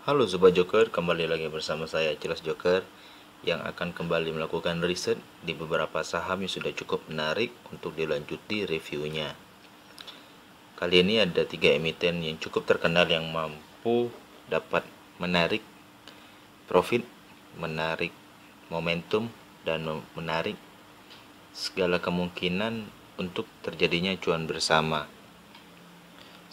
Halo Sobat Joker, kembali lagi bersama saya Cilas Joker yang akan kembali melakukan riset di beberapa saham yang sudah cukup menarik untuk dilanjuti reviewnya. Kali ini ada 3 emiten yang cukup terkenal yang mampu dapat menarik profit, menarik momentum, dan menarik segala kemungkinan untuk terjadinya cuan bersama.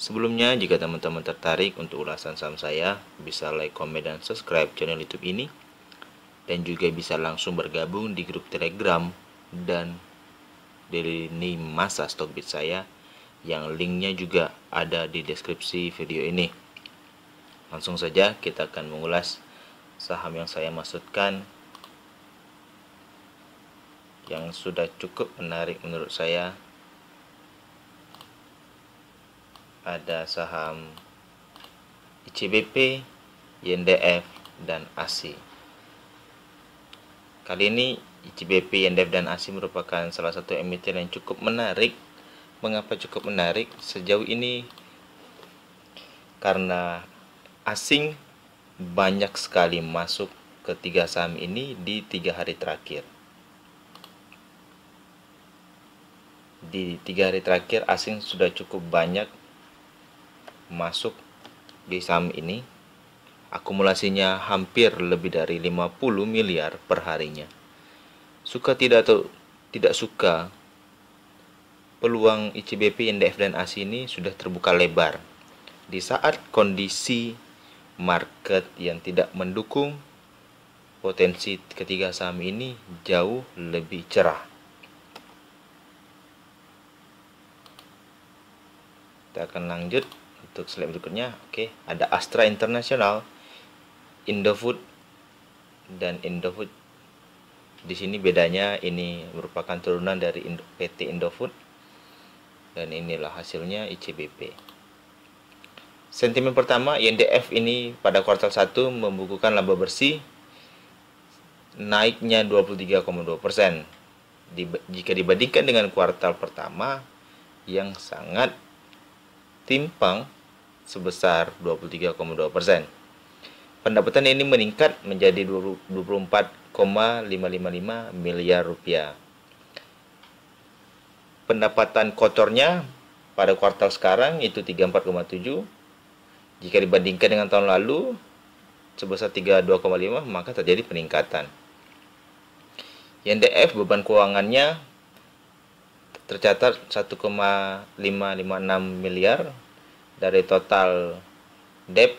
Sebelumnya, jika teman-teman tertarik untuk ulasan saham saya, bisa like, komen, dan subscribe channel YouTube ini. Dan juga bisa langsung bergabung di grup Telegram dan di lini masa Stockbit saya, yang linknya juga ada di deskripsi video ini. Langsung saja kita akan mengulas saham yang saya maksudkan, yang sudah cukup menarik menurut saya. Ada saham ICBP, YNDF, dan ASI. Kali ini ICBP, YNDF, dan ASI merupakan salah satu emiten yang cukup menarik. Mengapa cukup menarik? Sejauh ini karena asing banyak sekali masuk ke 3 saham ini di 3 hari terakhir. Di 3 hari terakhir asing sudah cukup banyak masuk di saham ini. Akumulasinya hampir lebih dari 50 miliar per harinya. Suka tidak atau tidak suka, peluang ICBP, YNDF, dan ASI ini sudah terbuka lebar. Di saat kondisi market yang tidak mendukung, potensi ketiga saham ini jauh lebih cerah. Kita akan lanjut untuk slide berikutnya. Oke, ada Astra International, Indofood, dan Indofood. Di sini bedanya, ini merupakan turunan dari PT Indofood, dan inilah hasilnya ICBP. Sentimen pertama, YNDF ini pada kuartal 1 membukukan laba bersih naiknya 23,2% jika dibandingkan dengan kuartal pertama yang sangat timpang sebesar 23,2%. Pendapatan ini meningkat menjadi 24,555 miliar rupiah. Pendapatan kotornya pada kuartal sekarang itu 34,7. Jika dibandingkan dengan tahun lalu sebesar 32,5, maka terjadi peningkatan. YNDF beban keuangannya tercatat 1,556 miliar dari total debt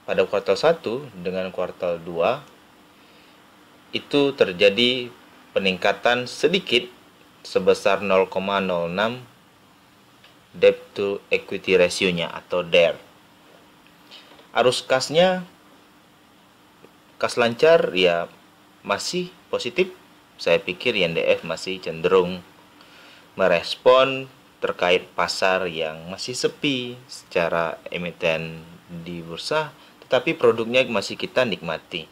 pada kuartal 1 dengan kuartal 2 itu terjadi peningkatan sedikit sebesar 0,06 debt to equity ratio-nya atau DER. Arus kasnya, kas lancar ya masih positif. Saya pikir YNDF masih cenderung merespon terkait pasar yang masih sepi secara emiten di bursa, tetapi produknya masih kita nikmati.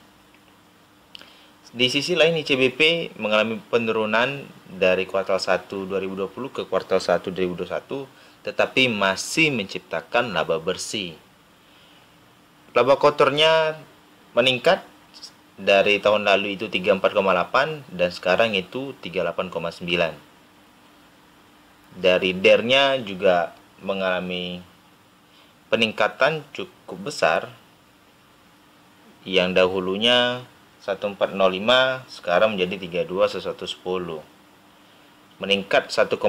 Di sisi lain, ICBP mengalami penurunan dari kuartal 1 2020 ke kuartal 1 2021, tetapi masih menciptakan laba bersih. Laba kotornya meningkat dari tahun lalu itu 34,8 dan sekarang itu 38,9. Dari DER-nya juga mengalami peningkatan cukup besar. Yang dahulunya 1405 sekarang menjadi 32 meningkat 1,02.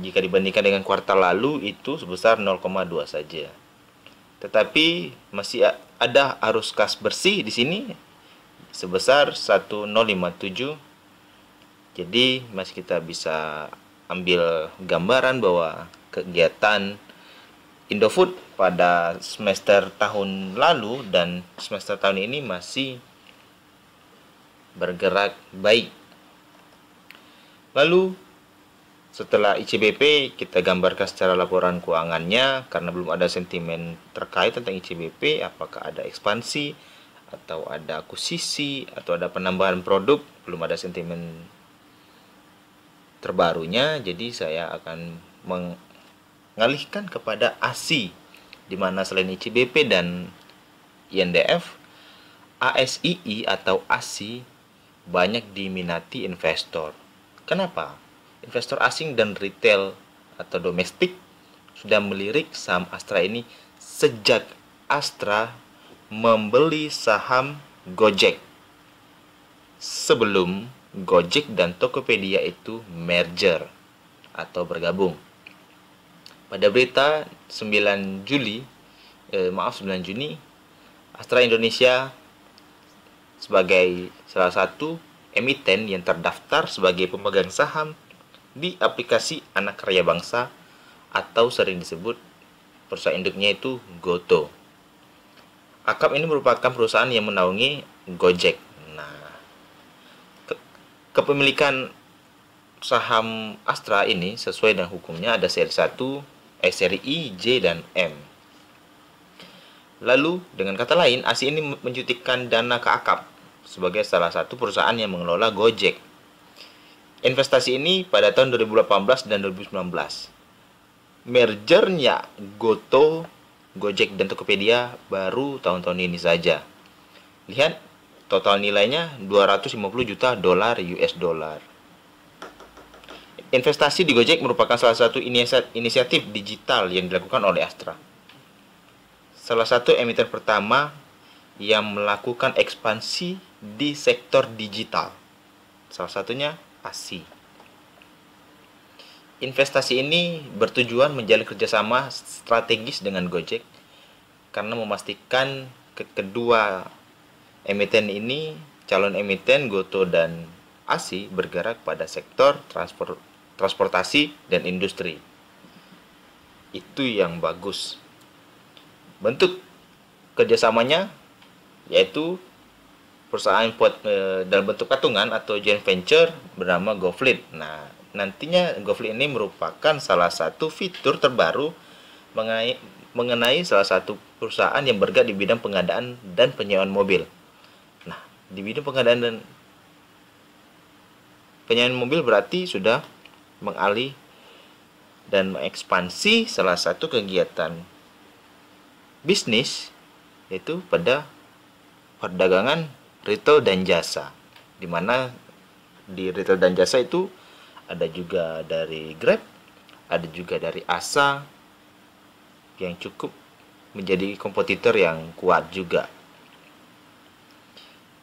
Jika dibandingkan dengan kuartal lalu itu sebesar 0,2 saja. Tetapi masih ada arus kas bersih di sini sebesar 1057. Jadi masih kita bisa ambil gambaran bahwa kegiatan Indofood pada semester tahun lalu dan semester tahun ini masih bergerak baik. Lalu setelah ICBP kita gambarkan secara laporan keuangannya, karena belum ada sentimen terkait tentang ICBP, apakah ada ekspansi atau ada akuisisi atau ada penambahan produk, belum ada sentimen terbarunya. Jadi saya akan mengalihkan kepada ASI, di mana selain ICBP dan INDF, ASII atau ASI banyak diminati investor. Kenapa? Investor asing dan retail atau domestik sudah melirik saham Astra ini sejak Astra membeli saham Gojek sebelum Gojek dan Tokopedia itu merger atau bergabung. Pada berita 9 Juni, Astra Indonesia sebagai salah satu emiten yang terdaftar sebagai pemegang saham di aplikasi anak karya bangsa atau sering disebut perusahaan induknya itu Goto. Akap ini merupakan perusahaan yang menaungi Gojek. Nah, kepemilikan saham Astra ini sesuai dengan hukumnya ada seri 1, seri I, J, dan M. Lalu, dengan kata lain, ASI ini menjuntikkan dana ke Akap sebagai salah satu perusahaan yang mengelola Gojek. Investasi ini pada tahun 2018 dan 2019. Mergernya Goto, Gojek, dan Tokopedia baru tahun-tahun ini saja. Lihat, total nilainya 250 juta dolar US dollar. Investasi di Gojek merupakan salah satu inisiatif digital yang dilakukan oleh Astra. Salah satu emiten pertama yang melakukan ekspansi di sektor digital. Salah satunya ASI. Investasi ini bertujuan menjalin kerjasama strategis dengan Gojek karena memastikan kedua emiten ini, calon emiten Goto dan ASI, bergerak pada sektor transportasi dan industri. Itu yang bagus. Bentuk kerjasamanya yaitu perusahaan dalam bentuk patungan atau joint venture bernama GoFleet. Nah, nantinya GoFleet ini merupakan salah satu fitur terbaru mengenai salah satu perusahaan yang bergerak di bidang pengadaan dan penyewaan mobil. Nah, di bidang pengadaan dan penyewaan mobil berarti sudah mengalih dan mengekspansi salah satu kegiatan bisnis yaitu pada perdagangan retail dan jasa, di mana di retail dan jasa itu ada juga dari Grab, ada juga dari Asa yang cukup menjadi kompetitor yang kuat juga.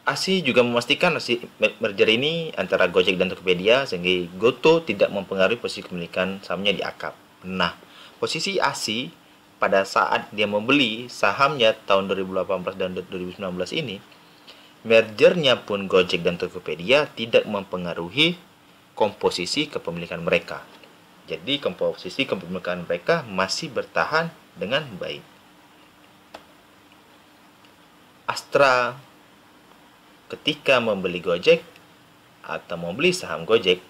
ASI juga memastikan merger ini antara Gojek dan Tokopedia sehingga Goto tidak mempengaruhi posisi kepemilikan sahamnya di Akap. Nah, posisi ASI pada saat dia membeli sahamnya tahun 2018 dan 2019 ini, mergernya pun Gojek dan Tokopedia tidak mempengaruhi komposisi kepemilikan mereka. Jadi komposisi kepemilikan mereka masih bertahan dengan baik. Astra ketika membeli Gojek atau membeli saham Gojek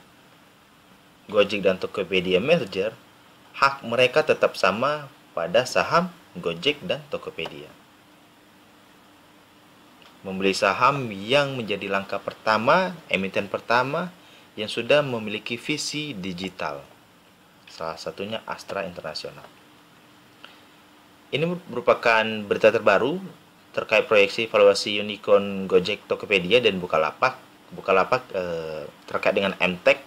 dan Tokopedia merger, hak mereka tetap sama pada saham Gojek dan Tokopedia. Membeli saham yang menjadi langkah pertama, emiten pertama yang sudah memiliki visi digital. Salah satunya Astra International. Ini merupakan berita terbaru terkait proyeksi valuasi unicorn Gojek, Tokopedia, dan Bukalapak. Bukalapak terkait dengan MTech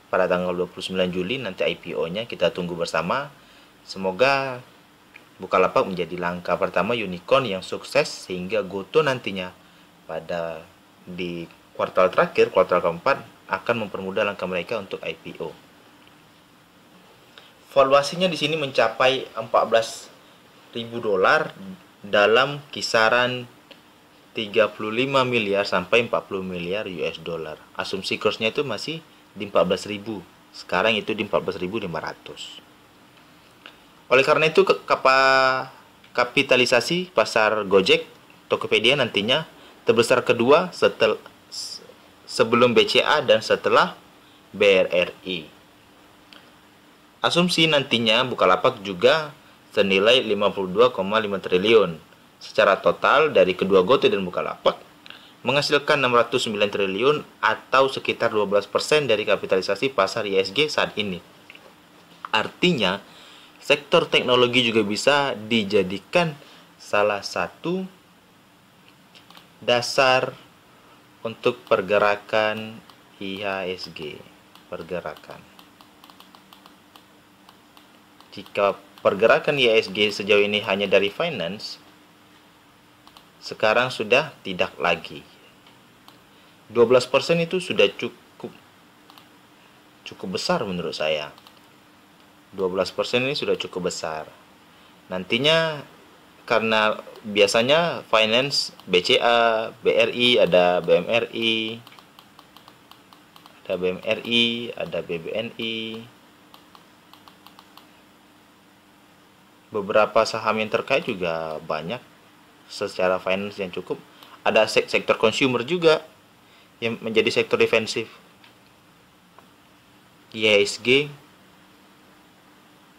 pada tanggal 29 Juli nanti IPO-nya kita tunggu bersama. Semoga Bukalapak menjadi langkah pertama unicorn yang sukses sehingga Goto nantinya pada di kuartal terakhir, kuartal keempat akan mempermudah langkah mereka untuk IPO. Valuasinya di sini mencapai 14.000 dolar dalam kisaran 35 miliar sampai 40 miliar US dollar. Asumsi kursnya itu masih di 14.000. Sekarang itu di 14.500. Oleh karena itu kapitalisasi pasar Gojek, Tokopedia nantinya terbesar kedua sebelum BCA dan setelah BRRI. Asumsi nantinya Bukalapak juga senilai 52,5 triliun. Secara total dari kedua Goto dan Bukalapak menghasilkan 609 triliun atau sekitar 12% dari kapitalisasi pasar ISG saat ini. Artinya sektor teknologi juga bisa dijadikan salah satu dasar untuk pergerakan IHSG. Pergerakan. Jika pergerakan IHSG sejauh ini hanya dari finance, sekarang sudah tidak lagi. 12% itu sudah cukup besar menurut saya. 12% ini sudah cukup besar. Nantinya karena biasanya finance BCA, BRI, ada BMRI, ada BBNI. Beberapa saham yang terkait juga banyak secara finance yang cukup. Ada sektor consumer juga yang menjadi sektor defensif. IHSG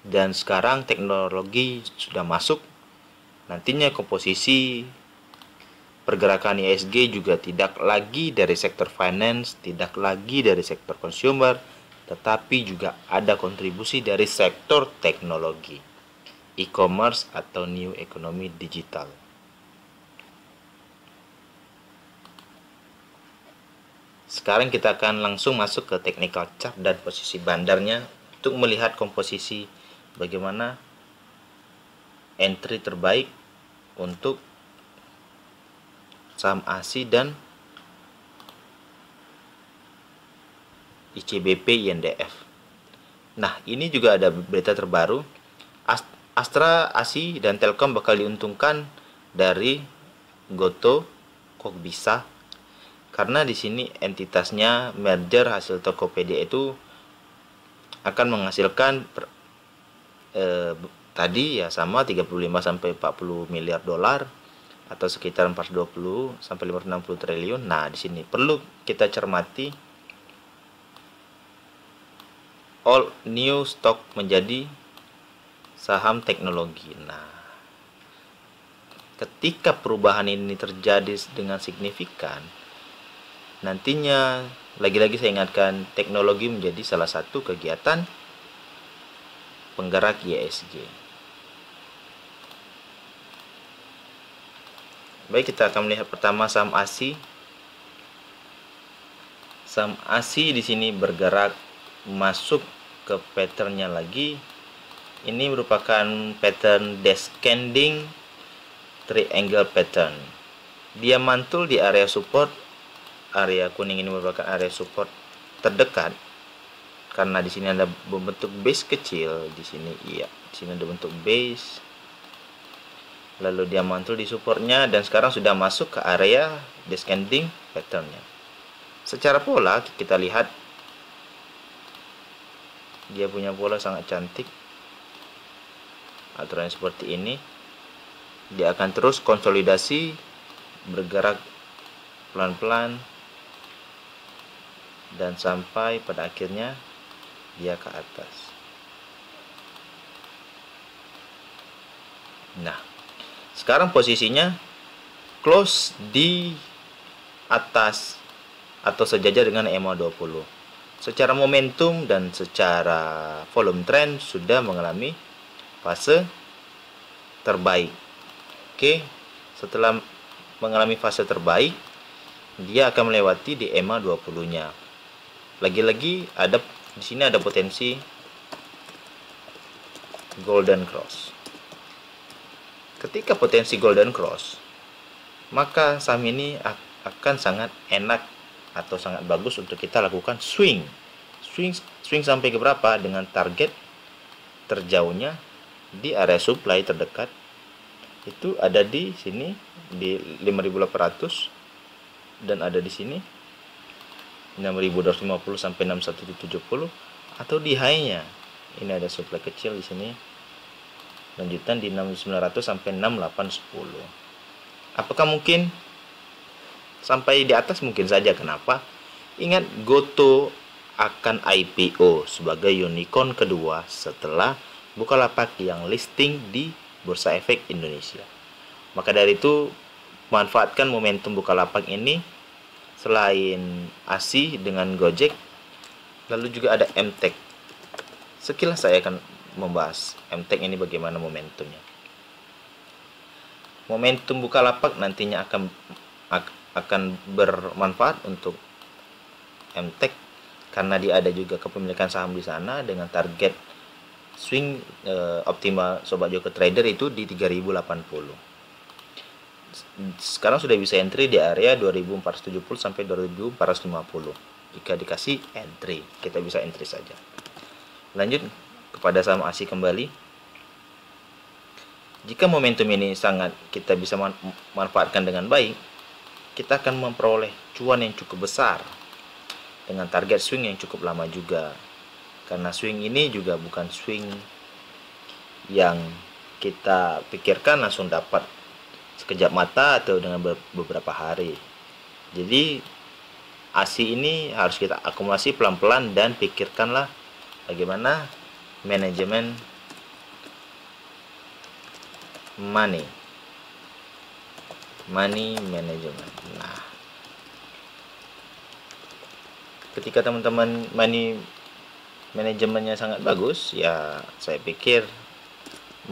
dan sekarang teknologi sudah masuk. Nantinya komposisi pergerakan IHSG juga tidak lagi dari sektor finance, tidak lagi dari sektor consumer, tetapi juga ada kontribusi dari sektor teknologi, e-commerce atau new economy digital. Sekarang kita akan langsung masuk ke technical chart dan posisi bandarnya untuk melihat komposisi bagaimana entry terbaik untuk saham ASI dan ICBP INDF. Nah, ini juga ada berita terbaru. Astra, ASI, dan Telkom bakal diuntungkan dari Goto. Kok bisa? Karena di sini entitasnya merger hasil Tokopedia itu akan menghasilkan tadi ya sama 35 sampai 40 miliar dolar atau sekitar 420 sampai 560 triliun. Nah, di sini perlu kita cermati all new stock menjadi saham teknologi. Nah, ketika perubahan ini terjadi dengan signifikan, nantinya lagi-lagi saya ingatkan teknologi menjadi salah satu kegiatan penggerak IHSG. Baik, kita akan melihat pertama saham ASI. Saham ASI di sini bergerak masuk ke patternnya lagi. Ini merupakan pattern descending triangle pattern. Dia mantul di area support. Area kuning ini merupakan area support terdekat. Karena di sini ada bentuk base kecil, di sini iya, di sini ada bentuk base. Lalu dia mantul di supportnya dan sekarang sudah masuk ke area descending patternnya. Secara pola kita lihat dia punya pola sangat cantik. Aturan seperti ini. Dia akan terus konsolidasi, bergerak pelan-pelan dan sampai pada akhirnya dia ke atas. Nah, sekarang posisinya close di atas atau sejajar dengan EMA 20. Secara momentum dan secara volume trend sudah mengalami fase terbaik. Oke, setelah mengalami fase terbaik, dia akan melewati di EMA 20-nya. Lagi-lagi di sini ada potensi golden cross. Ketika potensi golden cross, maka saham ini akan sangat enak atau sangat bagus untuk kita lakukan swing sampai ke berapa dengan target terjauhnya di area supply terdekat itu ada di sini di 5.800 dan ada di sini 6.250 sampai 6.170 atau di high-nya ini ada supply kecil di sini lanjutan di 6.900 sampai 6.810. Apakah mungkin sampai di atas? Mungkin saja. Kenapa? Ingat, Goto akan IPO sebagai unicorn kedua setelah Bukalapak yang listing di Bursa Efek Indonesia. Maka dari itu manfaatkan momentum Bukalapak ini. Selain ASI dengan Gojek, lalu juga ada MTech. Sekilas saya akan membahas MTech ini bagaimana momentumnya. momentum Bukalapak nantinya akan bermanfaat untuk MTEK karena dia ada juga kepemilikan saham di sana dengan target swing optimal Sobat Joker Trader itu di 3080. Sekarang sudah bisa entry di area 2470 sampai 2450. Jika dikasih entry, kita bisa entry saja. Lanjut kepada saham ASI kembali. Jika momentum ini sangat kita bisa manfaatkan dengan baik, kita akan memperoleh cuan yang cukup besar dengan target swing yang cukup lama juga. Karena swing ini juga bukan swing yang kita pikirkan langsung dapat sekejap mata atau dengan beberapa hari. Jadi ASI ini harus kita akumulasi pelan-pelan dan pikirkanlah bagaimana manajemen money management. Nah, ketika teman-teman money manajemennya sangat bagus, ya saya pikir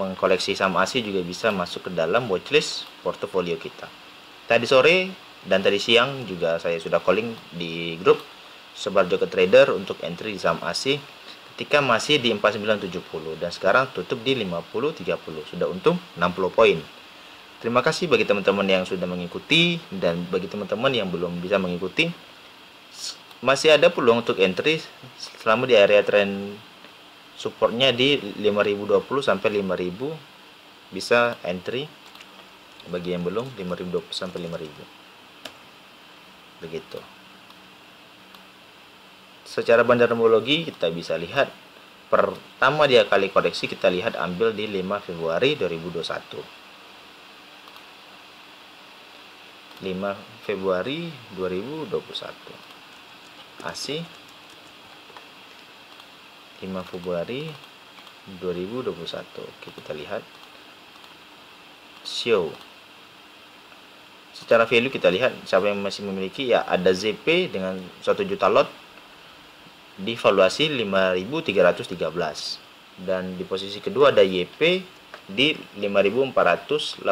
mengkoleksi saham ASI juga bisa masuk ke dalam watchlist portofolio kita. Tadi sore dan tadi siang juga saya sudah calling di grup Sobat Joker Trader untuk entry di saham ASI ketika masih di 4970 dan sekarang tutup di 5030, sudah untung 60 poin. Terima kasih bagi teman-teman yang sudah mengikuti, dan bagi teman-teman yang belum bisa mengikuti, masih ada peluang untuk entry selama di area trend supportnya di 5020 sampai 5000, bisa entry. Bagi yang belum, 5020 sampai 5000. Begitu. Secara bandarmologi kita bisa lihat pertama dia kali koreksi kita lihat ambil di 5 Februari 2021. 5 Februari 2021 ASI 5 Februari 2021. Oke, kita lihat show. Secara value kita lihat siapa yang masih memiliki, ya ada ZP dengan 1 juta lot di valuasi 5.313, dan di posisi kedua ada YP di 5.485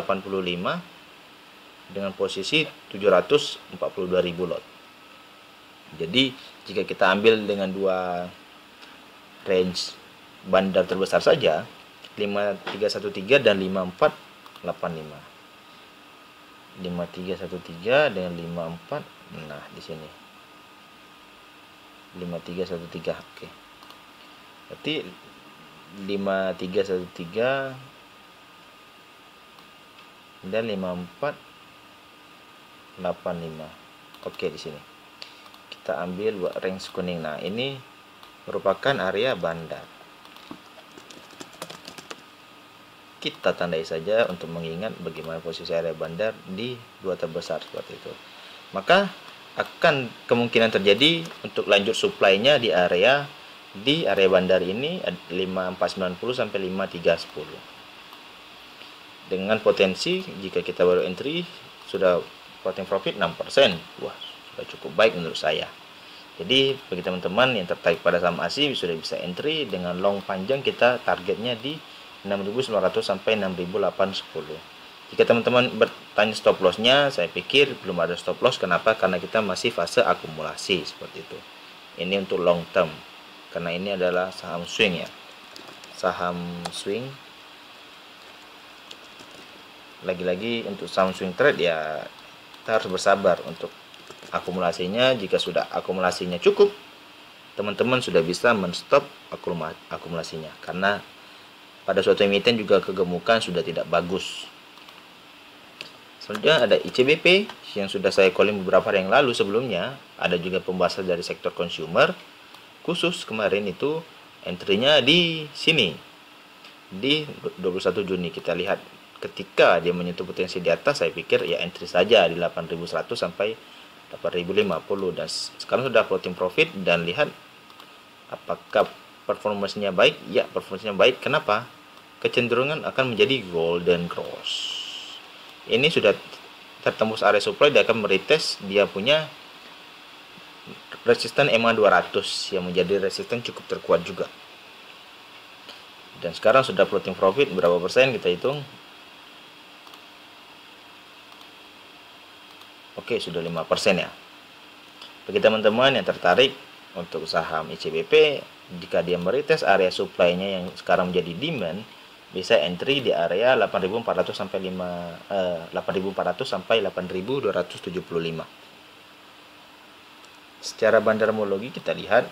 dengan posisi 742.000 lot. Jadi jika kita ambil dengan dua range bandar terbesar saja, 5313 dan 5485. 5313 dengan 54, nah di sini 5313. Oke. Berarti 5313 dan 5485. Oke, di sini kita ambil buat range kuning. Nah, ini merupakan area bandar. Kita tandai saja untuk mengingat bagaimana posisi area bandar di dua terbesar seperti itu. Maka akan kemungkinan terjadi untuk lanjut supply-nya di area bandar ini 5490 sampai 5310. Dengan potensi jika kita baru entry sudah floating profit 6%. Wah, sudah cukup baik menurut saya. Jadi bagi teman-teman yang tertarik pada saham ASI sudah bisa entry dengan long panjang, kita targetnya di 6.900 sampai 6.810. Jika teman-teman bertanya stop loss-nya, saya pikir belum ada stop loss. Kenapa? Karena kita masih fase akumulasi seperti itu. Ini untuk long term. Karena ini adalah saham swing ya. Saham swing. Lagi-lagi untuk saham swing trade ya kita harus bersabar untuk akumulasinya. Jika sudah akumulasinya cukup, teman-teman sudah bisa men-stop akumulasinya, karena pada suatu emiten juga kegemukan sudah tidak bagus. Selanjutnya ada ICBP yang sudah saya calling beberapa hari yang lalu sebelumnya. Ada juga pembahasan dari sektor consumer. Khusus kemarin itu entry-nya di sini di 21 Juni. Kita lihat ketika dia menyentuh potensi di atas, saya pikir ya entry saja di 8.100 sampai 8.050, dan sekarang sudah floating profit. Dan lihat apakah performanya baik. Ya, performanya baik. Kenapa? Kecenderungan akan menjadi golden cross. Ini sudah tertembus area supply, dia akan meretest dia punya resisten MA 200 yang menjadi resisten cukup terkuat juga. Dan sekarang sudah floating profit berapa persen, kita hitung Oke, sudah 5% ya. Bagi teman-teman yang tertarik untuk saham ICBP, jika dia meretest area supply-nya yang sekarang menjadi demand, bisa entry di area 8.400 sampai 8.400 sampai 8.275. Secara bandarmologi kita lihat,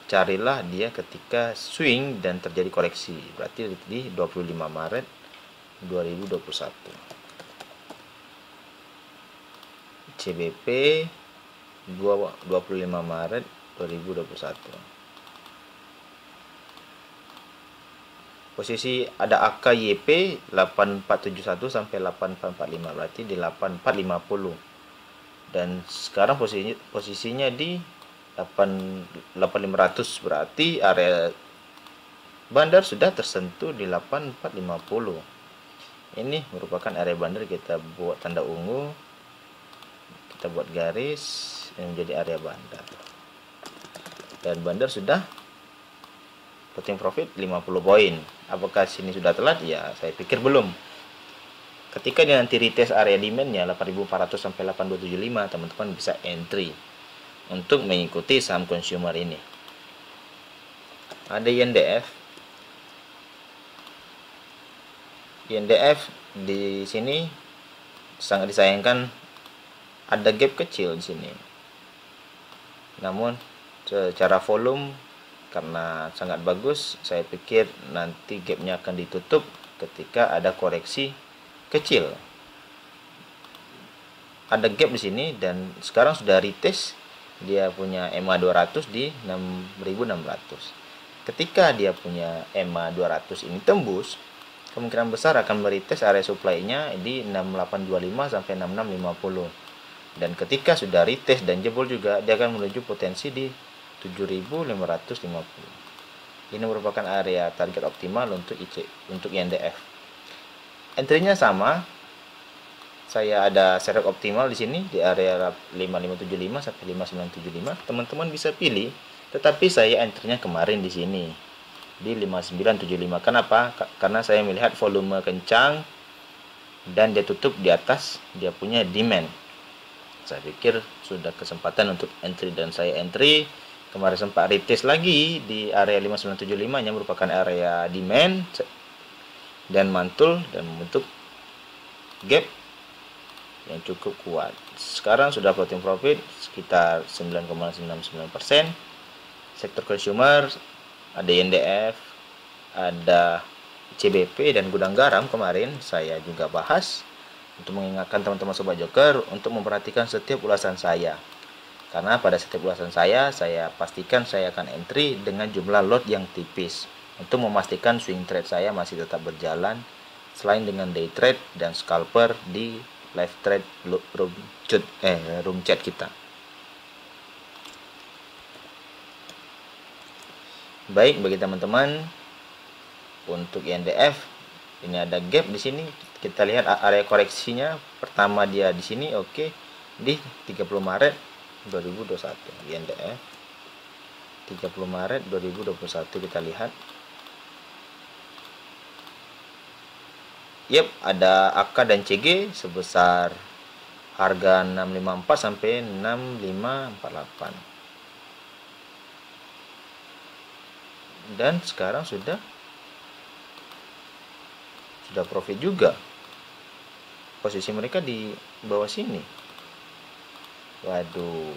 carilah dia ketika swing dan terjadi koreksi, berarti di 25 Maret 2021. CBP 25 Maret 2021. Posisi ada AK YP 8471 sampai 8445, berarti di 8450. Dan sekarang posisinya di 8500, berarti area bandar sudah tersentuh di 8450. Ini merupakan area bandar, kita buat tanda ungu, kita buat garis yang menjadi area bandar. Dan bandar sudah floating profit 50 poin. Apakah sini sudah telat? Ya, saya pikir belum. Ketika dia nanti retest area demand-nya 8.400 sampai 8.275, teman-teman bisa entry untuk mengikuti saham consumer ini. Ada INDF. INDF di sini sangat disayangkan, ada gap kecil di sini. Namun secara volume karena sangat bagus, saya pikir nanti gapnya akan ditutup ketika ada koreksi kecil. Ada gap di sini dan sekarang sudah retest, dia punya EMA 200 di 6.600. Ketika dia punya EMA 200 ini tembus, kemungkinan besar akan meretest area supply-nya di 6825 sampai 6650. Dan ketika sudah retest dan jebol juga, dia akan menuju potensi di 7550. Ini merupakan area target optimal untuk INDF. Entry-nya sama. Saya ada setup optimal di sini di area 5575 sampai 5975. Teman-teman bisa pilih, tetapi saya entry-nya kemarin di sini di 5975. Kenapa? Karena saya melihat volume kencang dan dia tutup di atas dia punya demand. Saya pikir sudah kesempatan untuk entry dan saya entry. Kemarin sempat retest lagi di area 5975 yang merupakan area demand dan mantul dan membentuk gap yang cukup kuat. Sekarang sudah floating profit sekitar 9,99%. Sektor consumer ada INDF, ada CBP dan gudang garam. Kemarin saya juga bahas untuk mengingatkan teman-teman sobat joker untuk memperhatikan setiap ulasan saya. Karena pada setiap ulasan saya pastikan saya akan entry dengan jumlah lot yang tipis untuk memastikan swing trade saya masih tetap berjalan selain dengan day trade dan scalper di live trade room chat kita. Baik, bagi teman-teman untuk INDF ini ada gap di sini. Kita lihat area koreksinya. Pertama dia di sini, oke, di 30 Maret 2021 INDF. 30 Maret 2021 kita lihat. Yep, ada AK dan CG sebesar harga 654 sampai 6548. Dan sekarang sudah profit juga. Posisi mereka di bawah sini. Waduh,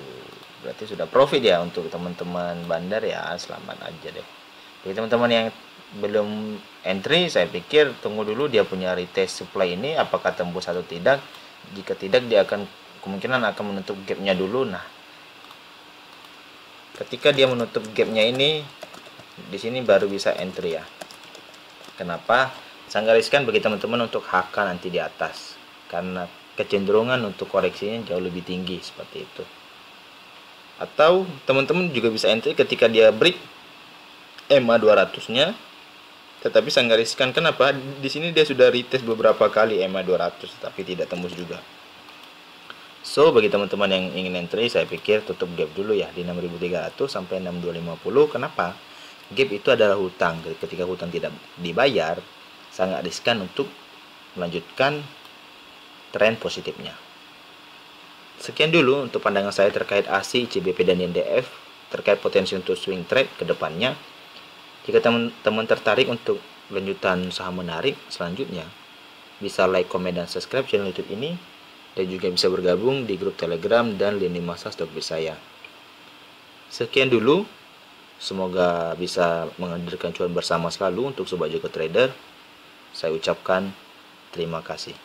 berarti sudah profit ya untuk teman-teman bandar ya. Selamat aja deh. Bagi teman-teman yang belum entry, saya pikir tunggu dulu dia punya retest supply ini apakah tembus atau tidak. Jika tidak, dia akan kemungkinan akan menutup gapnya dulu. Nah, ketika dia menutup gapnya ini, di sini baru bisa entry ya. Kenapa? Saya gariskan bagi teman-teman untuk HK nanti di atas, karena kecenderungan untuk koreksinya jauh lebih tinggi seperti itu. Atau teman-teman juga bisa entry ketika dia break EMA 200-nya. Tetapi saya gariskan kenapa di sini dia sudah retest beberapa kali EMA 200 tapi tidak tembus juga. So, bagi teman-teman yang ingin entry, saya pikir tutup gap dulu ya di 6.300 sampai 6.250. Kenapa? Gap itu adalah hutang. Ketika hutang tidak dibayar, sangat riskan untuk melanjutkan tren positifnya. Sekian dulu untuk pandangan saya terkait ASI, CBP, dan INDF terkait potensi untuk swing trade ke depannya. Jika teman-teman tertarik untuk lanjutan saham menarik selanjutnya, bisa like, komen, dan subscribe channel YouTube ini, dan juga bisa bergabung di grup Telegram dan lini masa Stockbit saya. Sekian dulu, semoga bisa menghadirkan cuan bersama selalu untuk Sobat Joker Trader. Saya ucapkan terima kasih.